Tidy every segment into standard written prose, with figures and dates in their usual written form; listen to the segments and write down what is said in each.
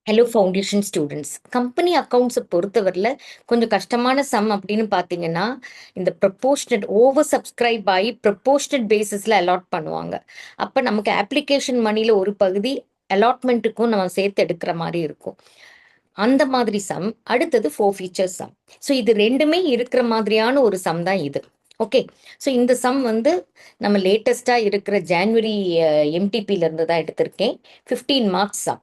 Hello foundation students. Company அக்கௌண்ட்ஸை பொறுத்தவரையில் கொஞ்சம் கஷ்டமான சம் அப்படின்னு பார்த்தீங்கன்னா, இந்த ப்ரப்போர்ஷனட் ஓவர் சப்ஸ்கிரைப் ஆகி ப்ரப்போர்ஷனட் பேசிஸில் அலாட் பண்ணுவாங்க. அப்போ நமக்கு அப்ளிகேஷன் மணியில் ஒரு பகுதி அலாட்மெண்ட்டுக்கும் நம்ம சேர்த்து எடுக்கிற மாதிரி இருக்கும். அந்த மாதிரி சம். அடுத்தது ஃபோர் ஃபீச்சர் சம். ஸோ இது ரெண்டுமே இருக்கிற மாதிரியான ஒரு சம் தான் இது. ஓகே. ஸோ இந்த சம் வந்து நம்ம லேட்டஸ்டாக இருக்கிற ஜான்வரி எம்டிபியிலேருந்து தான் எடுத்திருக்கேன். 15 மார்க்ஸ் சம்.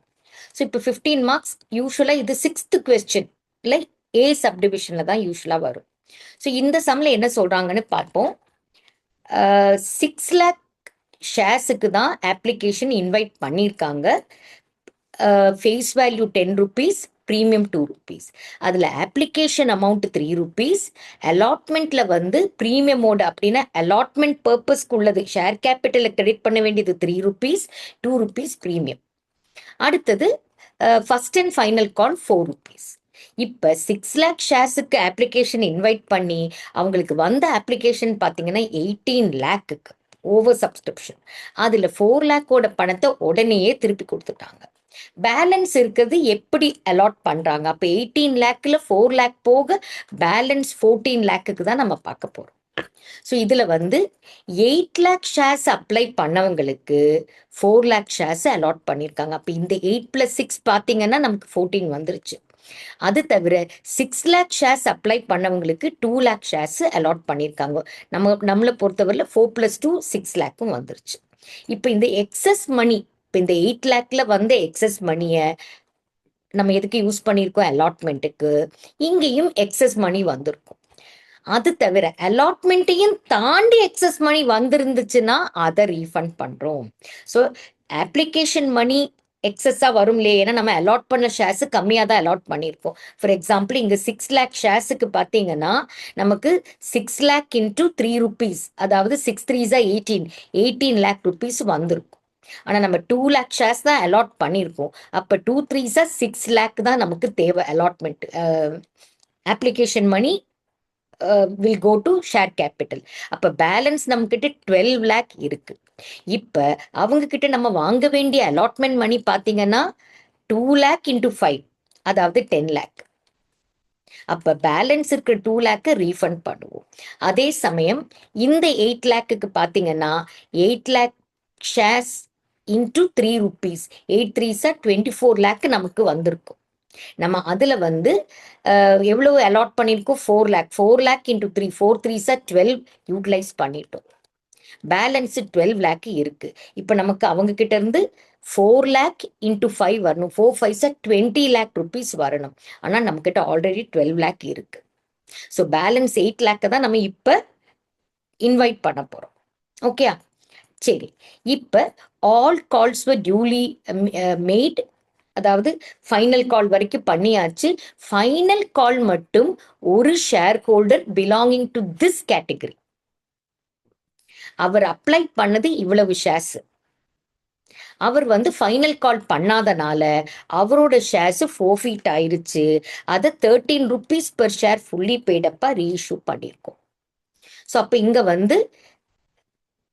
ஸோ இப்போ 15 மார்க்ஸ் யூஸ்வலாக இது 6th கொஸ்டின் இல்லை ஏ சப்டிவிஷனில் தான் யூஸ்வலாக வரும். ஸோ இந்த சம்மில் என்ன சொல்கிறாங்கன்னு பார்ப்போம். 6 lakh ஷேர்ஸுக்கு தான் அப்ளிகேஷன் இன்வைட் பண்ணியிருக்காங்க. Face value 10 rupees, premium 2 rupees. அதில் அப்ளிகேஷன் அமௌண்ட் 3 rupees. அலாட்மெண்ட்டில் வந்து ப்ரீமியமோட அப்படின்னா அலாட்மெண்ட் பர்பஸ்க்கு உள்ளது ஷேர் கேபிட்டலில் கிரெடிட் பண்ண வேண்டியது 3 rupees, 2 rupees ப்ரீமியம். அடுத்தது first and final call 4 rupees. இப்போ 6 lakh ஷேர்ஸுக்கு அப்ளிகேஷன் இன்வைட் பண்ணி அவங்களுக்கு வந்த அப்ளிகேஷன் பார்த்தீங்கன்னா 18 lakhக்கு ஓவர் சப்ஸ்கிரிப்ஷன். அதில் 4 lakhோட பணத்தை உடனேயே திருப்பி கொடுத்துட்டாங்க. பேலன்ஸ் இருக்கிறது எப்படி அலாட் பண்ணுறாங்க? அப்போ 18 lakhல 4 lakh போக பேலன்ஸ் 14 lakhக்கு தான் நம்ம பார்க்க போகிறோம். ஸோ இதில் வந்து 8 lakh ஷேர்ஸ் அப்ளை பண்ணவங்களுக்கு 4 lakh ஷேர்ஸ் அலாட் பண்ணியிருக்காங்க. அப்போ இந்த 8+6 பார்த்தீங்கன்னா நமக்கு 14 வந்துருச்சு. அது தவிர 6 lakh ஷேர்ஸ் அப்ளை பண்ணவங்களுக்கு 2 lakh ஷேர்ஸ் அலாட் பண்ணியிருக்காங்க. நம்மளை பொறுத்தவரையில் 4+2 6 lakhம் வந்துருச்சு. இப்போ இந்த எக்ஸஸ் மணி, இப்போ இந்த 8 lakhல வந்த எக்ஸஸ் மணியை நம்ம எதுக்கு யூஸ் பண்ணியிருக்கோம்? அலாட்மெண்ட்டுக்கு. இங்கேயும் எக்ஸஸ் மணி வந்திருக்கும். அது தவிர அலாட்மெண்ட்டையும் தாண்டி எக்ஸஸ் மணி வந்திருந்துச்சுன்னா அதை ரீஃபண்ட் பண்ணுறோம். ஸோ அப்ளிகேஷன் மணி எக்ஸஸாக வரும் இல்லையே, ஏன்னா நம்ம அலாட் பண்ண ஷேர்ஸு கம்மியாக தான் அலாட் பண்ணியிருக்கோம். ஃபார் எக்ஸாம்பிள் இங்கே 6 lakh ஷேர்ஸுக்கு பார்த்தீங்கன்னா நமக்கு 6 lakh × 3 rupees, அதாவது 6 3s 18 lakh rupees வந்திருக்கும். ஆனால் நம்ம 2 lakh ஷேர்ஸ் தான் அலாட் பண்ணியிருக்கோம். அப்போ 2 3s 6 lakh தான் நமக்கு தேவை allotment. Application money will go to share capital. அப்போ பேலன்ஸ் நம்மக்கிட்ட 12 lakh இருக்கு. இப்போ அவங்க கிட்ட நம்ம வாங்க வேண்டிய அலாட்மெண்ட் மணி பார்த்தீங்கன்னா 2 lakh × 5, அதாவது 10 lakh. அப்போ பேலன்ஸ் இருக்கிற 2 lakh ரீஃபண்ட் பண்ணுவோம். அதே சமயம் இந்த 8 lakhக்கு பார்த்தீங்கன்னா 8 lakh shares × 3 rupees, 8 3s 24 lakh நமக்கு வந்திருக்கும். நம்ம அதில் வந்து எவ்வளோ அலாட் பண்ணியிருக்கோம்? 4 lakh. 4 lakh × 3, 4 3s 12 யூட்டிலைஸ் பண்ணிட்டோம். பேலன்ஸு 12 lakh இருக்கு. இப்போ நமக்கு அவங்க கிட்ட இருந்து 4 lakh × 5 வரணும். 4 5s 20 lakh rupees வரணும். ஆனால் நம்மக்கிட்ட ஆல்ரெடி 12 lakh இருக்கு. ஸோ பேலன்ஸ் 8 lakh தான் நம்ம இப்போ இன்வைட் பண்ண போகிறோம். ஓகே, சரி. இப்போ all calls were duly made, அதாவது ஃபைனல் கால் வரைக்கும் பண்ணியாச்சு. ஃபைனல் கால் மட்டும் ஒரு share holder belonging to this category, அவர் அப்ளை பண்ணது இவ்வளவு ஷேர்ஸ், அவர் வந்து ஃபைனல் கால் பண்ணாதனால அவரோட ஷேர்ஸ் ஃபோர்ஃபீட் ஆயிருச்சு. அதை 13 rupees per share ஃபுல்லி பெய்டப்பா ரீஇஷ்யூ பண்ணியிருக்கோம். ஸோ அப்போ இங்கே வந்து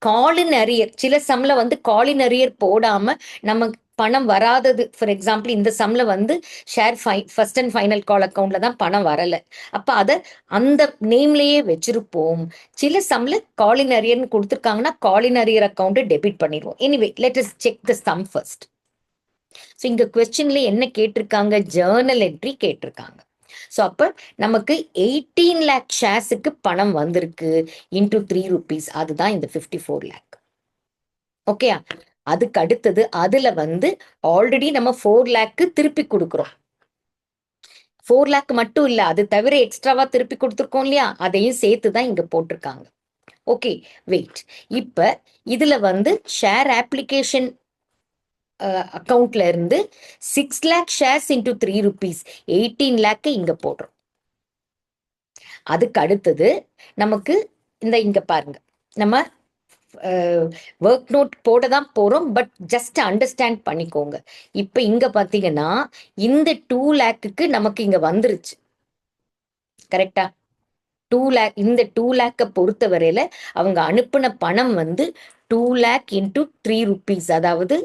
காலின் அரியர், சில சம்மில் வந்து காலின் அரியர் போடாமல் நமக்கு பணம் வராதது. ஃபார் எக்ஸாம்பிள் இந்த சம்மில் வந்து ஷேர் ஃபர்ஸ்ட் அண்ட் ஃபைனல் கால் அக்கௌண்ட்டில் தான் பணம் வரலை. அப்போ அதை அந்த நேம்லேயே வச்சிருப்போம். சில சம்மில் காலின் அரியர்னு கொடுத்துருக்காங்கன்னா காலின் அரியர் அக்கௌண்ட்டை டெபிட் பண்ணிடுவோம். Anyway let us check the some first. So இங்கே கொஸ்டின்ல என்ன கேட்டிருக்காங்க? ஜேர்னல் என்ட்ரி கேட்டிருக்காங்க. ஸோ அப்போ நமக்கு 18 lakh ஷேர்ஸுக்கு பணம் வந்திருக்கு × 3 rupees, அதுதான் இந்த 54 lakh. ஓகே, அதுக்கு அடுத்தது அதில் வந்து ஆல்ரெடி நம்ம 4 lakh திருப்பி கொடுக்குறோம். 4 lakh மட்டும் இல்லை, அது தவிர எக்ஸ்ட்ராவா திருப்பி கொடுத்துருக்கோம் இல்லையா, அதையும் சேர்த்து தான் இங்கே போட்டிருக்காங்க. Okay, wait. இப்போ இதில் வந்து ஷேர் அப்ளிகேஷன் அக்கௌண்ட்ல இருந்து 6 lakh ஷேர்ஸ் × 3 rupees 18 lakh இங்க போடுறோம். அதுக்கு அடுத்தது நமக்கு இந்த இங்க பாருங்க, நம்ம ஒர்க் நோட் போட தான் போறோம், பட் ஜஸ்ட் அண்டர்ஸ்டாண்ட் பண்ணிக்கோங்க. இப்போ இங்க பாத்தீங்கன்னா இந்த 2 lakhக்கு நமக்கு இங்க வந்துருச்சு. கரெக்டா? 2 lakh, இந்த 2 lakh பொறுத்த வரையில அவங்க அனுப்பின பணம் வந்து 2 lakh × 3 rupees, அதாவது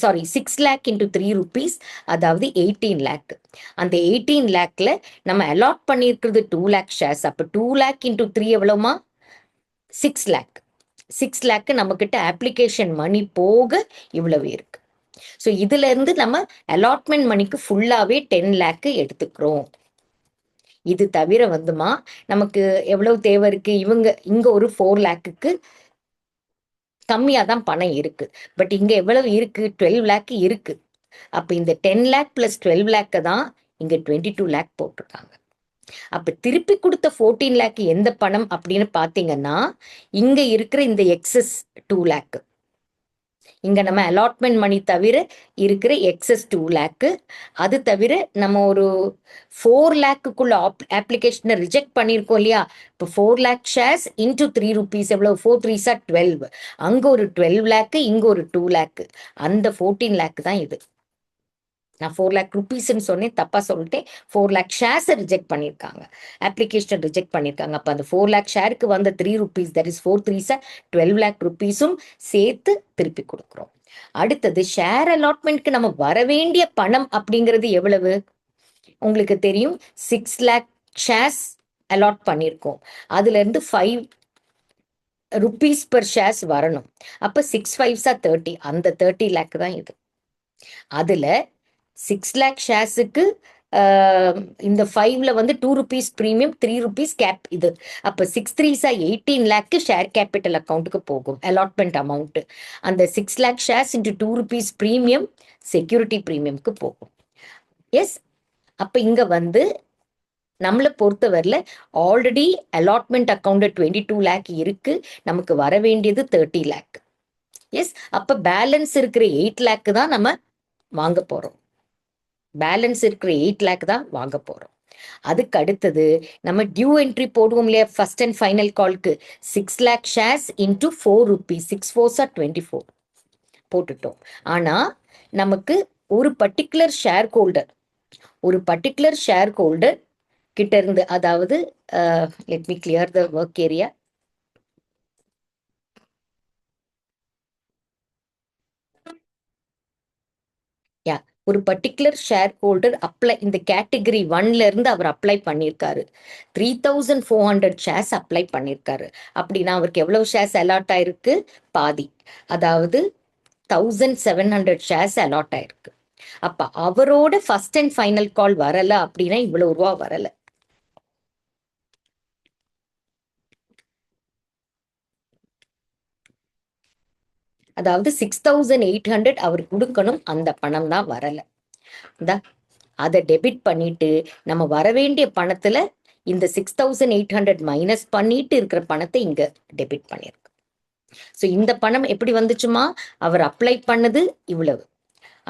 சாரி 6 lakh இன்டூ 3 rupees, அதாவது 18 lakh. அந்த 18 lakhல நம்ம அலாட் பண்ணியிருக்கிறது 2 lakh ஷேர்ஸ். அப்போ 2 lakh இன்டூ 3 எவ்வளோமா? 6 lakh. 6 lakh நம்மக்கிட்ட அப்ளிகேஷன் மணி போக இவ்வளவு இருக்கு. ஸோ இதுல இருந்து நம்ம அலாட்மெண்ட் மணிக்கு ஃபுல்லாவே 10 lakh எடுத்துக்கிறோம். இது தவிர வந்துமா நமக்கு எவ்வளவு தேவை இருக்கு? இங்க ஒரு 4 lakhக்கு கம்மியாக தான் பணம் இருக்கு. பட் இங்க எவ்வளவு இருக்கு? 12 lakh இருக்கு. அப்ப இந்த 10 lakh பிளஸ் 12 lakh தான் இங்க 22 lakh போட்டிருக்காங்க. அப்ப திருப்பி கொடுத்த 14 lakh எந்த பணம் அப்படின்னு பாத்தீங்கன்னா, இங்க இருக்கிற இந்த எக்ஸஸ் 2 lakh. இங்க நம்ம அலாட்மெண்ட் மணி தவிர இருக்கிற எக்ஸஸ் 2 lakh. அது தவிர நம்ம ஒரு 4 lakhக்குள்ள அப்ளிகேஷனை ரிஜெக்ட் பண்ணியிருக்கோம் இல்லையா? இப்போ 4 lakh ஷேர்ஸ் இன்டூ 3 rupees எவ்வளவு? 4 3s are 12. அங்க ஒரு 12 lakh, இங்க ஒரு 2 lakh. அந்த 14 lakh தான் இது. நான் 4 lakh rupeesன்னு சொன்னேன், தப்பா சொல்லிட்டேன். 4 lakh ஷேர்ஸ் ரிஜெக்ட் பண்ணியிருக்காங்க, அப்ளிகேஷன் ரிஜெக்ட் பண்ணியிருக்காங்க. அப்போ அந்த 4 lakh ஷேருக்கு வந்த 3 rupees, that is 4 3s 12 lakh rupeesம் சேர்த்து திருப்பி கொடுக்குறோம். அடுத்தது ஷேர் அலாட்மெண்ட்க்கு நம்ம வர வேண்டிய பணம் அப்படிங்கிறது எவ்வளவு? உங்களுக்கு தெரியும், 6 lakh ஷேர்ஸ் அலாட் பண்ணியிருக்கோம். அதுல இருந்து 5 rupees per ஷேர்ஸ் வரணும். அப்போ 6 5s are 30. அந்த 30 lakh தான் இது. அதுல 6 lakh ஷேர்ஸுக்கு இந்த 5ல வந்து 2 rupees ப்ரீமியம், 3 rupees கேப் இது. அப்போ 6 3s are 18 lakh share capital அக்கௌண்ட்டுக்கு போகும் அலாட்மெண்ட் அமௌண்ட். அந்த 6 lakh shares into 2 rupees premium security ப்ரீமியம்க்கு போகும். எஸ், அப்போ இங்க வந்து நம்மளை பொறுத்தவரையில் ஆல்ரெடி அலாட்மெண்ட் அக்கௌண்ட் 22 lakh இருக்கு, நமக்கு வர வேண்டியது 30 lakh. எஸ், அப்போ பேலன்ஸ் இருக்கிற 8 lakh தான் நம்ம வாங்க போறோம். பேலன்ஸ் இருக்கிற 8 lakh தான் வாங்க போறோம். அதுக்கு அடுத்தது நம்ம டியூ என்ட்ரி போடுவோம் இல்லையா? First and final Calc 6 lakh shares into 4 rupees, 6 4s are 24 போட்டுட்டோம். ஆனா நமக்கு ஒரு பர்டிகுலர் ஷேர் ஹோல்டர் கிட்ட இருந்து, அதாவது let me clear the work area. Yeah, ஒரு பர்டிகுலர் ஷேர் ஹோல்டர் அப்ளை, இந்த கேட்டகரி 1ல இருந்து அவர் அப்ளை பண்ணியிருக்காரு. 3400 ஷேர்ஸ் அப்ளை பண்ணியிருக்காரு. அப்படின்னா அவருக்கு எவ்வளவு ஷேர்ஸ் அலாட் ஆயிருக்கு? பாதி, அதாவது 1700 ஷேர்ஸ் அலாட் ஆயிருக்கு. அப்ப அவரோட ஃபர்ஸ்ட் அண்ட் ஃபைனல் கால் வரல அப்படின்னா இவ்வளவு ரூபா வரல. அதாவது 6800 அவர் கொடுக்கணும், அந்த பணம் தான் வரல. அதை டெபிட் பண்ணிட்டு நம்ம வர வேண்டிய பணத்துல இந்த 6800 மைனஸ் பண்ணிட்டு இருக்கிற பணத்தை இங்க டெபிட் பண்ணிருக்கு. ஸோ இந்த பணம் எப்படி வந்துச்சுமா? அவர் அப்ளை பண்ணது இவ்வளவு,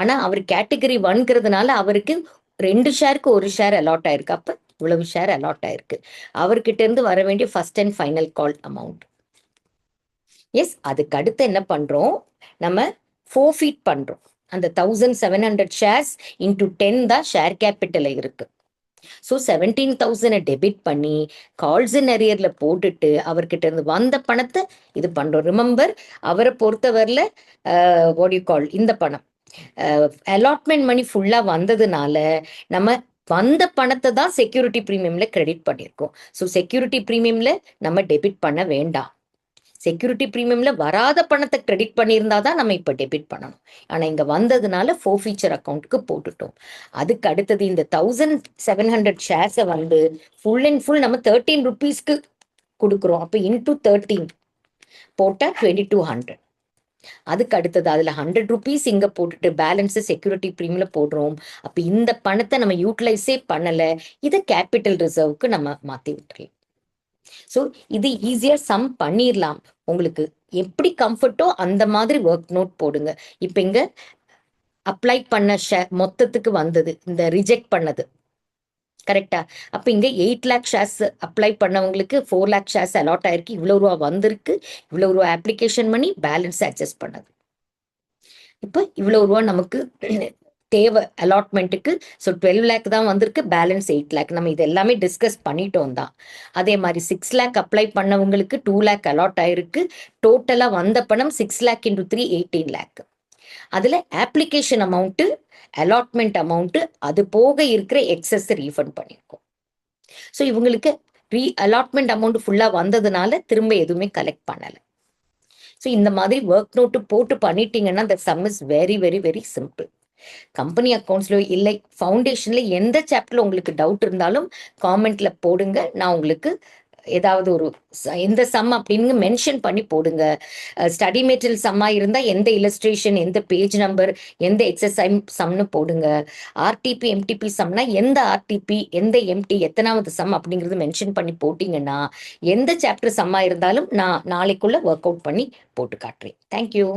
ஆனா அவர் கேட்டகரி 1ங்கிறதுனால அவருக்கு 2 ஷேருக்கு 1 ஷேர் அலாட் ஆயிருக்கு. அப்ப இவ்வளவு ஷேர் அலாட் ஆயிருக்கு. அவர்கிட்ட இருந்து வர வேண்டிய first and final call amount. Yes, அதுக்கு அடுத்து என்ன பண்றோம்? நம்ம ஃபோர்ஃபீட் பண்றோம். அந்த 1700 ஷேர்ஸ் இன்டூ 10 தான் ஷேர் கேபிட்டல் இருக்கு. ஸோ 17,000 டெபிட் பண்ணி கால்ஸ் இன் அரியர்ல போட்டுட்டு அவர்கிட்ட இருந்து வந்த பணத்தை இது பண்றோம். ரிமெம்பர், அவரை பொறுத்தவரையில் வாட் யூ கால், இந்த பணம் அலாட்மெண்ட் மணி ஃபுல்லா வந்ததுனால நம்ம வந்த பணத்தை தான் செக்யூரிட்டி ப்ரீமியம்ல கிரெடிட் பண்ணியிருக்கோம். ஸோ செக்யூரிட்டி ப்ரீமியம்ல நம்ம டெபிட் பண்ண வேண்டாம். செக்யூரிட்டி ப்ரீமியம்ல வராத பணத்தை கிரெடிட் பண்ணியிருந்தா தான் நம்ம இப்போ டெபிட் பண்ணணும். ஆனால் இங்கே வந்ததுனால ஃபோர்ஃபீச்சர் அக்கௌண்ட்டுக்கு போட்டுட்டோம். அதுக்கு அடுத்தது இந்த 1700 ஷேர்ஸை வந்து ஃபுல் அண்ட் ஃபுல் நம்ம 13 rupeesக்கு கொடுக்குறோம். அப்போ இன்டூ 13 போட்டால் 2200. அதுக்கு அடுத்தது அதில் 100 rupees இங்கே போட்டுட்டு பேலன்ஸை செக்யூரிட்டி ப்ரீமியம்ல போடுறோம். அப்போ இந்த பணத்தை நம்ம யூட்டிலைஸே பண்ணலை, இதை கேபிட்டல் ரிசர்வுக்கு நம்ம மாற்றி விட்டுறலாம். ஸோ இது ஈஸியாக சம் பண்ணிடலாம். உங்களுக்கு எப்படி கம்ஃபர்ட்டோ அந்த மாதிரி ஒர்க் நோட் போடுங்க. இப்போ இங்கே அப்ளை பண்ண ஷேர் மொத்தத்துக்கு வந்தது, இந்த ரிஜெக்ட் பண்ணது கரெக்டா? அப்போ இங்கே 8 lakh ஷேர்ஸ் அப்ளை பண்ணவங்களுக்கு 4 lakh ஷேர்ஸ் அலாட் ஆயிருக்கு. இவ்வளோ ரூபா வந்திருக்கு, இவ்வளோ ரூபா அப்ளிகேஷன் பண்ணி பேலன்ஸ் அட்ஜஸ்ட் பண்ணது. இப்போ இவ்வளோ ரூபா நமக்கு தேவை அலாட்மெண்ட்டுக்கு. ஸோ 12 lakh தான் வந்திருக்கு, பேலன்ஸ் 8 lakh. நம்ம இது எல்லாமே டிஸ்கஸ் பண்ணிட்டோம் தான். அதே மாதிரி 6 lakh அப்ளை பண்ணவங்களுக்கு 2 lakh அலாட் ஆயிருக்கு. டோட்டலாக வந்த பணம் 6 lakh இன்டூ 3 18 lakh. அதில் அப்ளிகேஷன் அமௌண்ட்டு, அலாட்மெண்ட் அமௌண்ட்டு, அது போக இருக்கிற எக்ஸஸ் ரீஃபண்ட் பண்ணியிருக்கோம். ஸோ இவங்களுக்கு அலாட்மெண்ட் அமௌண்ட் ஃபுல்லாக வந்ததுனால திரும்ப எதுவுமே கலெக்ட் பண்ணலை. ஸோ இந்த மாதிரி ஒர்க் நோட்டு போட்டு பண்ணிட்டீங்கன்னா the sum is very very very simple. Company அக்கௌண்ட்ஸ்ல இல்லை ஃபவுண்டேஷன்ல எந்த சாப்டர்ல உங்களுக்கு டவுட் இருந்தாலும் காமெண்ட்ல போடுங்க. நான் உங்களுக்கு ஏதாவது ஒரு எந்த சம் அப்படின்னு மென்ஷன் பண்ணி போடுங்க. ஸ்டடி மெட்டீரியல் சம்மா இருந்தால் எந்த இல்லஸ்ட்ரேஷன், எந்த பேஜ் நம்பர், எந்த எக்ஸசைஸ் சம்னு போடுங்க. ஆர்டிபி எம்டிபி சம்னா எந்த ஆர்டிபி எந்த எம்டி எத்தனாவது சம் அப்படிங்கிறது மென்ஷன் பண்ணி போட்டிங்கன்னா எந்த சாப்டர் சம்மா இருந்தாலும் நான் நாளைக்குள்ள ஒர்க் அவுட் பண்ணி போட்டு காட்டுறேன். தேங்க்யூ.